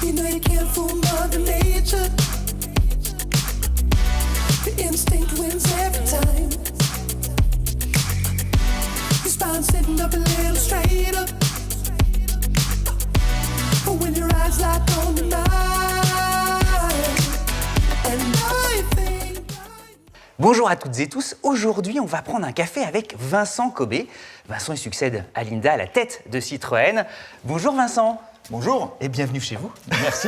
You know you can't fool Mother Nature. The instinct wins every time. Your spine sitting up a little straighter. When your eyes lock on mine. And I think... Bonjour à toutes et tous, aujourd'hui on va prendre un café avec Vincent Kobe. Vincent il succède à Linda à la tête de Citroën. Bonjour Vincent. Bonjour. Et bienvenue chez vous. Merci.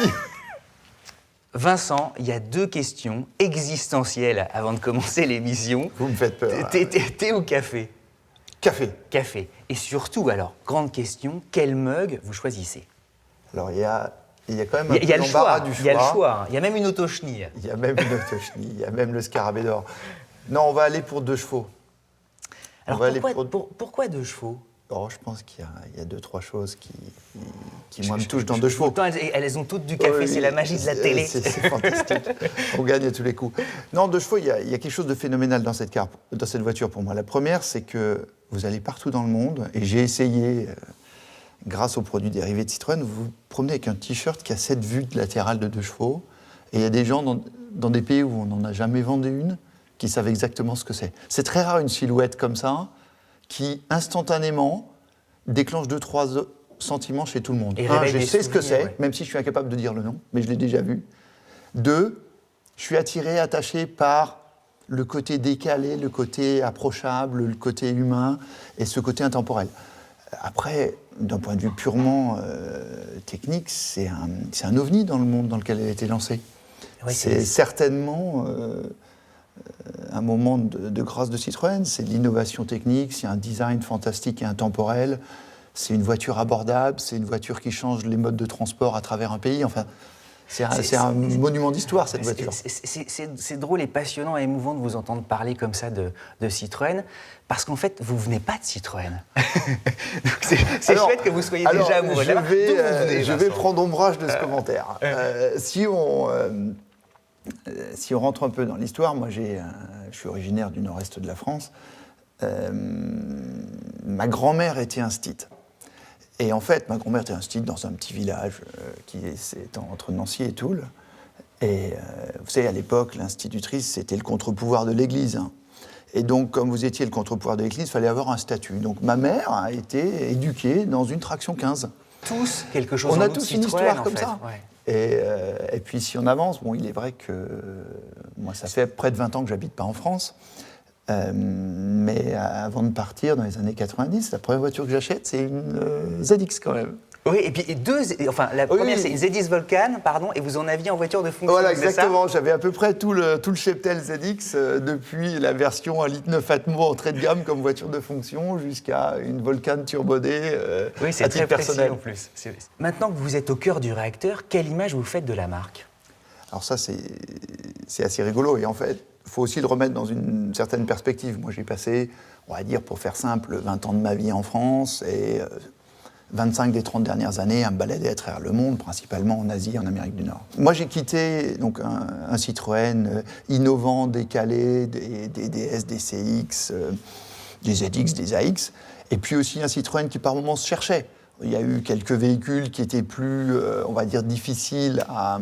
Vincent, il y a deux questions existentielles avant de commencer l'émission. Vous me faites peur. Thé ou café? Café. Café. Et surtout alors, grande question, quel mug vous choisissez? Alors il y a quand même un Il y a peu le choix, l'embarras du choix. il y a le choix, il y a même une autochenille. Il y a même une autochenille, il y a même le scarabée d'or. Non, on va aller pour 2 chevaux. Alors On va aller pourquoi 2 chevaux? Oh, je pense qu'il y a 2-3 choses qui moi, me touchent dans 2 chevaux. Pourtant, elles ont toutes du café, Oui, c'est la magie de la télé. C'est fantastique. On gagne à tous les coups. Non, 2 chevaux, il y a quelque chose de phénoménal dans cette voiture pour moi. La première, c'est que vous allez partout dans le monde, et j'ai essayé, grâce aux produits dérivés de Citroën, vous vous promenez avec un t-shirt qui a cette vue latérale de 2 chevaux, et il y a des gens dans des pays où on n'en a jamais vendu une, qui savent exactement ce que c'est. C'est très rare une silhouette comme ça, qui instantanément déclenche 2-3 sentiments chez tout le monde. Et 1, je des sais ce que c'est, ouais. même si je suis incapable de dire le nom, mais je l'ai déjà vu. 2, je suis attiré, attaché par le côté décalé, le côté approchable, le côté humain et ce côté intemporel. Après, d'un point de vue purement technique, c'est un ovni dans le monde dans lequel elle a été lancée. Oui, c'est certainement un moment de grâce de Citroën, c'est de l'innovation technique, c'est un design fantastique et intemporel, c'est une voiture abordable, c'est une voiture qui change les modes de transport à travers un pays. Enfin, c'est un monument d'histoire, cette voiture. C'est drôle et passionnant et émouvant de vous entendre parler comme ça de Citroën, parce qu'en fait, vous ne venez pas de Citroën. C'est chouette que vous soyez déjà amoureux de la marque. Je vais prendre ombrage de ce commentaire. Si on rentre un peu dans l'histoire, moi je suis originaire du nord-est de la France. Ma grand-mère était instite. Et en fait, ma grand-mère était instite dans un petit village qui s'étend entre Nancy et Toul. Et vous savez, à l'époque, l'institutrice, c'était le contre-pouvoir de l'Église. Hein. Et donc, comme vous étiez le contre-pouvoir de l'Église, il fallait avoir un statut. Donc, ma mère a été éduquée dans une traction 15. Tous quelque chose on en a nous de tous une Citroën, histoire en comme fait. ça. Ouais. Et puis, si on avance, bon, il est vrai que moi, ça fait près de 20 ans que je n'habite pas en France. Mais avant de partir, dans les années 90, la première voiture que j'achète, c'est une ZX quand même. Oui, et puis la première, c'est une ZX Vulcan, pardon, et vous en aviez en voiture de fonction. Voilà, exactement. J'avais à peu près tout le cheptel ZX, depuis la version 1,9 litre Atmo entrée de gamme comme voiture de fonction, jusqu'à une Vulcan turbodée oui, c'est à titre très personnel. En plus. Maintenant que vous êtes au cœur du réacteur, quelle image vous faites de la marque? Alors ça, c'est assez rigolo. Et en fait, il faut aussi le remettre dans une certaine perspective. Moi, j'ai passé, on va dire, pour faire simple, 20 ans de ma vie en France et 25 des 30 dernières années à me balader à travers le monde, principalement en Asie et en Amérique du Nord. Moi, j'ai quitté donc, un Citroën innovant, décalé, des DS, des CX, des ZX, des AX, et puis aussi un Citroën qui par moments se cherchait. Il y a eu quelques véhicules qui étaient plus, on va dire, difficiles à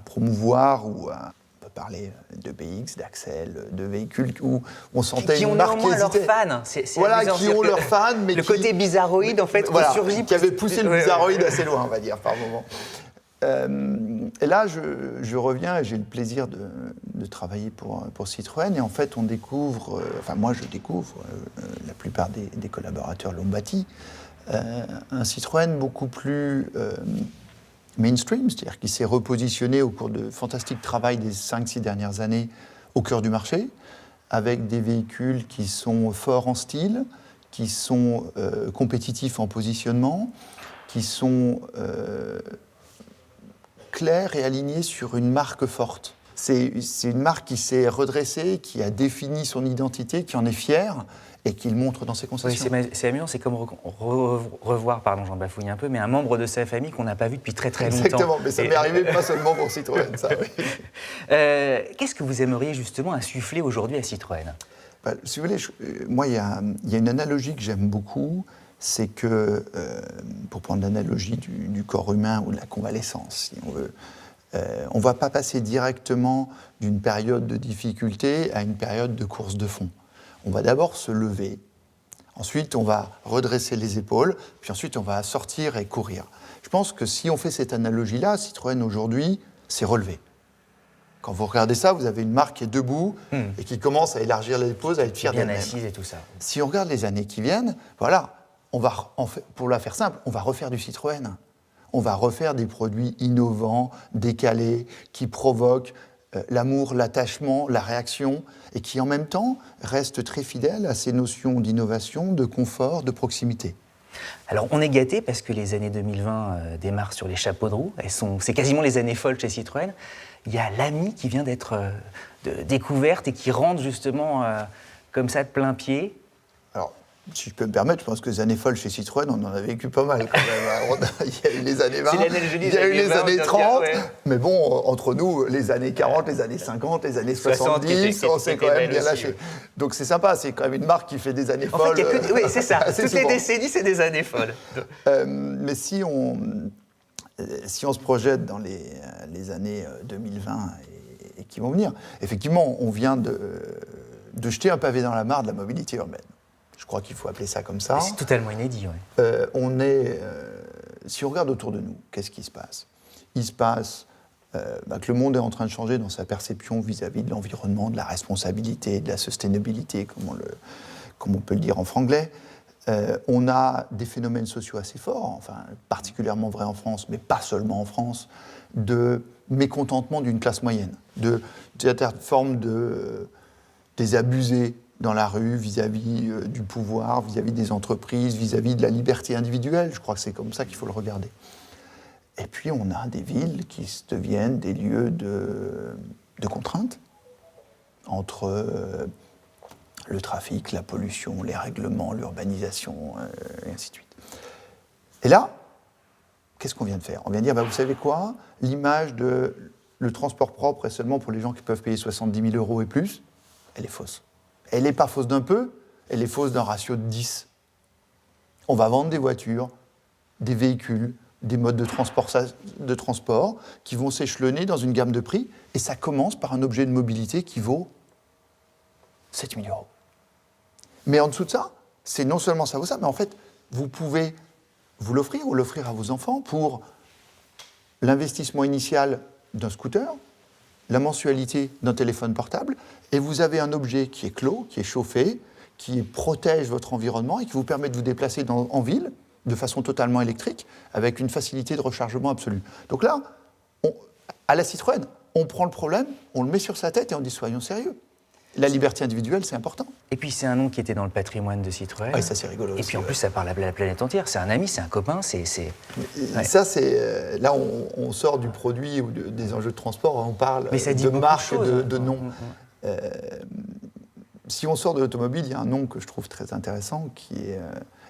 promouvoir ou à... parler de BX, d'Axel, de véhicules où on sentait une marque qui hésitait. Qui ont néanmoins leurs fans. Voilà, qui ont leurs fans, mais le côté bizarroïde, en fait, voilà, qui surgit. Qui avait poussé le bizarroïde assez loin, on va dire, par moment. Et là, je reviens et j'ai le plaisir de travailler pour Citroën. Et en fait, on découvre, moi je découvre, la plupart des collaborateurs l'ont bâti, un Citroën beaucoup plus... mainstream, c'est-à-dire qui s'est repositionné au cours de fantastique travail des 5-6 dernières années au cœur du marché, avec des véhicules qui sont forts en style, qui sont compétitifs en positionnement, qui sont clairs et alignés sur une marque forte. C'est une marque qui s'est redressée, qui a défini son identité, qui en est fière et qui le montre dans ses concessions. Oui, c'est amusant, c'est comme revoir, pardon, j'en bafouille un peu, mais un membre de sa famille qu'on n'a pas vu depuis très très longtemps. Exactement, mais ça m'est arrivé pas seulement pour Citroën, ça. Oui. Qu'est-ce que vous aimeriez justement insuffler aujourd'hui à Citroën ? Si vous voulez, moi, il y a une analogie que j'aime beaucoup, c'est que, pour prendre l'analogie du corps humain ou de la convalescence, si on veut, on ne va pas passer directement d'une période de difficulté à une période de course de fond. On va d'abord se lever, ensuite on va redresser les épaules, puis ensuite on va sortir et courir. Je pense que si on fait cette analogie-là, Citroën aujourd'hui, c'est relevé. Quand vous regardez ça, vous avez une marque qui est debout et qui commence à élargir les épaules, à être fière d'elle-même. Bien assise et tout ça. Si on regarde les années qui viennent, voilà, pour la faire simple, on va refaire du Citroën. On va refaire des produits innovants, décalés, qui provoquent l'amour, l'attachement, la réaction, et qui en même temps restent très fidèles à ces notions d'innovation, de confort, de proximité. Alors, on est gâtés parce que les années 2020 démarrent sur les chapeaux de roue. C'est quasiment les années folles chez Citroën. Il y a l'Ami qui vient d'être découverte et qui rentre justement comme ça de plein pied. Alors, si je peux me permettre, je pense que les années folles chez Citroën, on en a vécu pas mal quand même. Il y a eu les années 20, il y a eu les années 30, mais bon, entre nous, les années 40, les années 50, les années 70, on s'est quand même bien lâché. Donc c'est sympa, c'est quand même une marque qui fait des années folles. En fait, oui, c'est ça. Toutes les décennies, c'est des années folles. Mais si on se projette dans les années 2020 et qui vont venir, effectivement, on vient de jeter un pavé dans la mare de la mobilité urbaine. Je crois qu'il faut appeler ça comme ça. C'est totalement inédit, oui. Si on regarde autour de nous, qu'est-ce qui se passe ? Il se passe que le monde est en train de changer dans sa perception vis-à-vis de l'environnement, de la responsabilité, de la sustainability, comme on peut le dire en franglais. On a des phénomènes sociaux assez forts, enfin particulièrement vrai en France, mais pas seulement en France, de mécontentement d'une classe moyenne, de cette forme de désabusés dans la rue vis-à-vis du pouvoir, vis-à-vis des entreprises, vis-à-vis de la liberté individuelle. Je crois que c'est comme ça qu'il faut le regarder. Et puis on a des villes qui deviennent des lieux de contraintes entre le trafic, la pollution, les règlements, l'urbanisation, et ainsi de suite. Et là, qu'est-ce qu'on vient de faire ? On vient de dire, vous savez quoi ? L'image de le transport propre est seulement pour les gens qui peuvent payer 70 000 € et plus, elle est fausse. Elle n'est pas fausse d'un peu, elle est fausse d'un ratio de 10. On va vendre des voitures, des véhicules, des modes de transport qui vont s'échelonner dans une gamme de prix, et ça commence par un objet de mobilité qui vaut 7 000 €. Mais en dessous de ça, c'est non seulement ça vaut ça, mais en fait, vous pouvez vous l'offrir ou l'offrir à vos enfants pour l'investissement initial d'un scooter, la mensualité d'un téléphone portable, et vous avez un objet qui est clos, qui est chauffé, qui protège votre environnement et qui vous permet de vous déplacer en ville de façon totalement électrique, avec une facilité de rechargement absolue. Donc là, à la Citroën, on prend le problème, on le met sur sa tête et on dit soyons sérieux. La liberté individuelle, c'est important. Et puis c'est un nom qui était dans le patrimoine de Citroën. Ah, ça c'est rigolo. Et aussi, puis en plus, ça parle à la planète entière. C'est un ami, c'est un copain, Ouais. Ça, c'est là, on sort du produit ou des enjeux de transport, on parle de marque, de nom. Si on sort de l'automobile, il y a un nom que je trouve très intéressant, il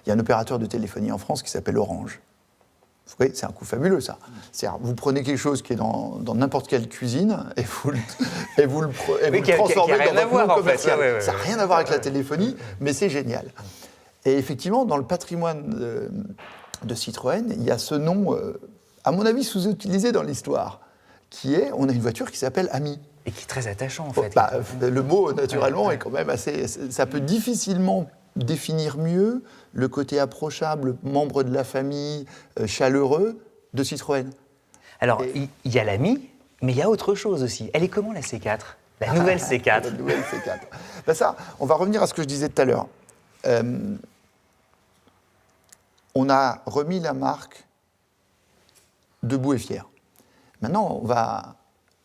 y a un opérateur de téléphonie en France qui s'appelle Orange. Vous voyez, c'est un coup fabuleux, ça. C'est-à-dire, vous prenez quelque chose qui est dans n'importe quelle cuisine et vous le transformez dans votre nom commercial. Ouais, ça n'a rien à voir avec la téléphonie, mais c'est génial. Et effectivement, dans le patrimoine de Citroën, il y a ce nom, à mon avis, sous-utilisé dans l'histoire, on a une voiture qui s'appelle Ami. Et qui est très attachant, en fait. Le mot, naturellement, est quand même assez... Ça peut difficilement définir mieux le côté approchable, membre de la famille, chaleureux de Citroën. Alors, il y a l'Ami, mais il y a autre chose aussi. Elle est comment, la C4 ? La nouvelle C4. La nouvelle C4. Ça, on va revenir à ce que je disais tout à l'heure. On a remis la marque debout et fière. Maintenant, on va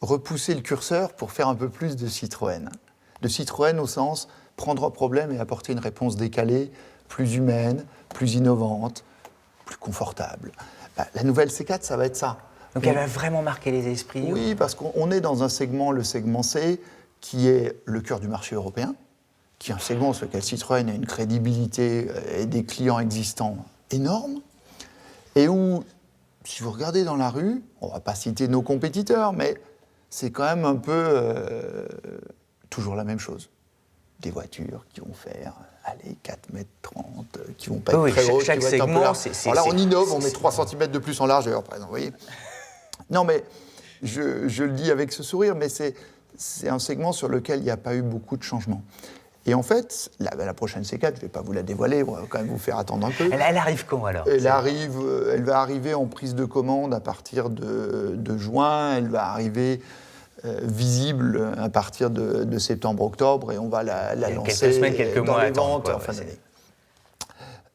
repousser le curseur pour faire un peu plus de Citroën. De Citroën au sens prendre un problème et apporter une réponse décalée, plus humaine, plus innovante, plus confortable. La nouvelle C4, ça va être ça. Donc elle va vraiment marquer les esprits. Oui, parce qu'on est dans un segment, le segment C, qui est le cœur du marché européen, qui est un segment sur lequel Citroën a une crédibilité et des clients existants énormes, et où, si vous regardez dans la rue, on ne va pas citer nos compétiteurs, mais c'est quand même un peu toujours la même chose. des voitures qui vont faire, allez, 4,30 m, qui vont pas Oui, être très hautes. chaque qui vont être un peu segment, larges. c'est- Alors là, on innove, c'est- on met 3 cm de plus en largeur, par exemple, vous voyez. Non, mais je le dis avec ce sourire, mais c'est un segment sur lequel il n'y a pas eu beaucoup de changements. Et en fait, la prochaine C4, je ne vais pas vous la dévoiler, on va quand même vous faire attendre un peu. Elle arrive quand alors? Elle va arriver en prise de commande à partir de juin, elle va arriver visible à partir de septembre-octobre et on va la lancer quelques semaines, quelques dans mois à les attendre, ventes quoi, en fin ouais,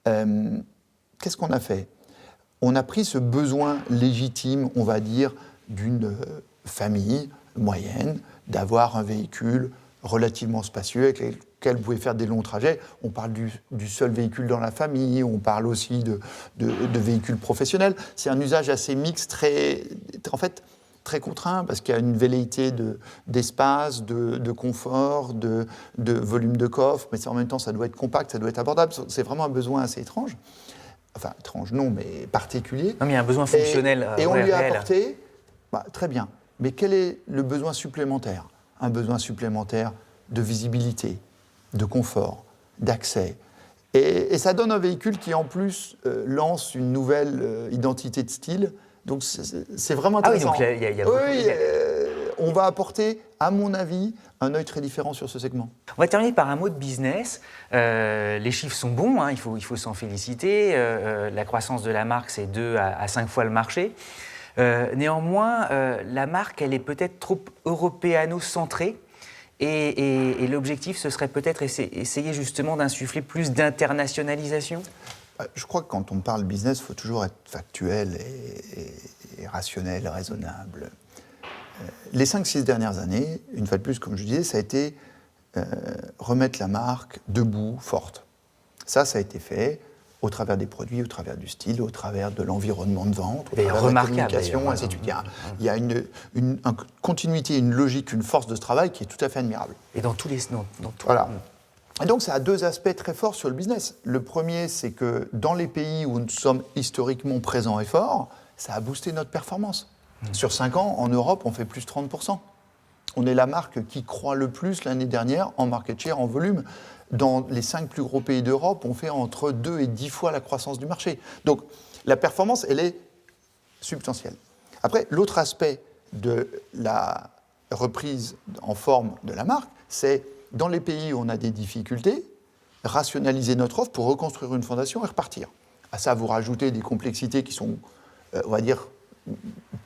d'année. Qu'est-ce qu'on a fait? On a pris ce besoin légitime, on va dire, d'une famille moyenne, d'avoir un véhicule relativement spacieux avec lequel vous pouvez faire des longs trajets. On parle du seul véhicule dans la famille, on parle aussi de véhicules professionnels. C'est un usage assez mixte, très contraint, parce qu'il y a une velléité d'espace, de confort, de volume de coffre, mais en même temps, ça doit être compact, ça doit être abordable. C'est vraiment un besoin assez étrange. Enfin, étrange non, mais particulier. Non, mais il y a un besoin fonctionnel. Et on lui a réel. apporté, très bien. Mais quel est le besoin supplémentaire? Un besoin supplémentaire de visibilité, de confort, d'accès. Et ça donne un véhicule qui, en plus, lance une nouvelle identité de style. Donc, c'est vraiment Ah oui, intéressant. donc il y a beaucoup- Oui, on va apporter, à mon avis, un œil très différent sur ce segment. On va terminer par un mot de business. Les chiffres sont bons, hein, il faut s'en féliciter. La croissance de la marque, c'est 2 à 5 fois le marché. Néanmoins, la marque, elle est peut-être trop européano-centrée. Et l'objectif, ce serait peut-être essayer justement d'insuffler plus d'internationalisation. Je crois que quand on parle business, il faut toujours être factuel et rationnel, raisonnable. Les 5-6 dernières années, une fois de plus, comme je disais, ça a été remettre la marque debout, forte. Ça a été fait au travers des produits, au travers du style, au travers de l'environnement de vente, au travers de la remarquable, communication, d'ailleurs. ainsi de suite. Il y a une continuité, une logique, une force de ce travail qui est tout à fait admirable. Et dans tous les... Dans tout- Voilà. Et donc, ça a 2 aspects très forts sur le business. Le premier, c'est que dans les pays où nous sommes historiquement présents et forts, ça a boosté notre performance. Sur 5 ans, en Europe, on fait plus 30%. On est la marque qui croît le plus l'année dernière en market share, en volume. Dans les 5 plus gros pays d'Europe, on fait entre 2 et 10 fois la croissance du marché. Donc, la performance, elle est substantielle. Après, l'autre aspect de la reprise en forme de la marque, c'est dans les pays où on a des difficultés, rationaliser notre offre pour reconstruire une fondation et repartir. À ça, vous rajoutez des complexités qui sont, on va dire,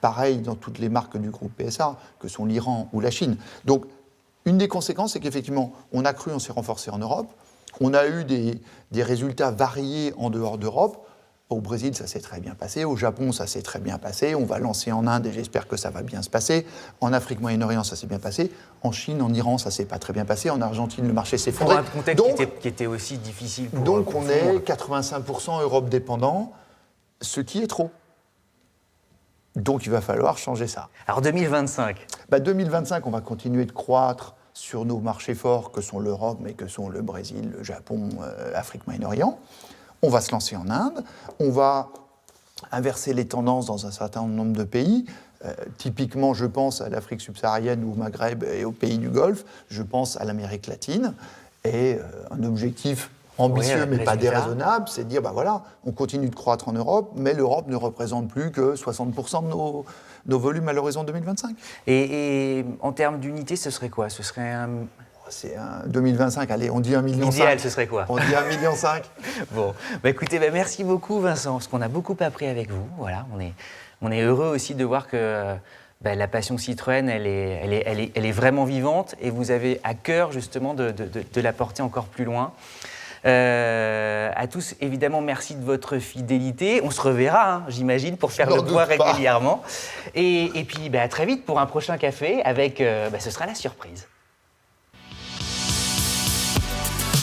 pareilles dans toutes les marques du groupe PSA, que sont l'Iran ou la Chine. Donc, une des conséquences, c'est qu'effectivement, on a cru, on s'est renforcé en Europe, on a eu des résultats variés en dehors d'Europe. Au Brésil, ça s'est très bien passé. Au Japon, ça s'est très bien passé. On va lancer en Inde et j'espère que ça va bien se passer. En Afrique, Moyen-Orient, ça s'est bien passé. En Chine, en Iran, ça s'est pas très bien passé. En Argentine, le marché s'est Pour effondré. un contexte Donc, qui était aussi difficile pour... donc pour on tout le monde. est 85% Europe dépendant, ce qui est trop. Donc il va falloir changer ça. Alors 2025, 2025, on va continuer de croître sur nos marchés forts que sont l'Europe, mais que sont le Brésil, le Japon, l'Afrique, Moyen-Orient. On va se lancer en Inde. On va inverser les tendances dans un certain nombre de pays. Typiquement, je pense à l'Afrique subsaharienne ou au Maghreb et aux pays du Golfe. Je pense à l'Amérique latine. Et un objectif ambitieux, Oui, mais pas résultat. déraisonnable, c'est de dire, voilà, on continue de croître en Europe, mais l'Europe ne représente plus que 60% de nos volumes à l'horizon 2025. et en termes d'unité, ce serait quoi? Ce serait un... C'est un 2025, allez, on dit 1,5 million. Idéal, ce serait quoi? On dit 1,5 million. Bon, écoutez, merci beaucoup Vincent, parce qu'on a beaucoup appris avec vous. Voilà, on est heureux aussi de voir que la passion Citroën, elle est vraiment vivante et vous avez à cœur justement de la porter encore plus loin. À tous, évidemment, merci de votre fidélité. On se reverra, hein, j'imagine, pour faire N'en le point doute pas. régulièrement. Et puis, à très vite pour un prochain café avec, ce sera la surprise.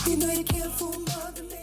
You know you can't fool Mother Nature.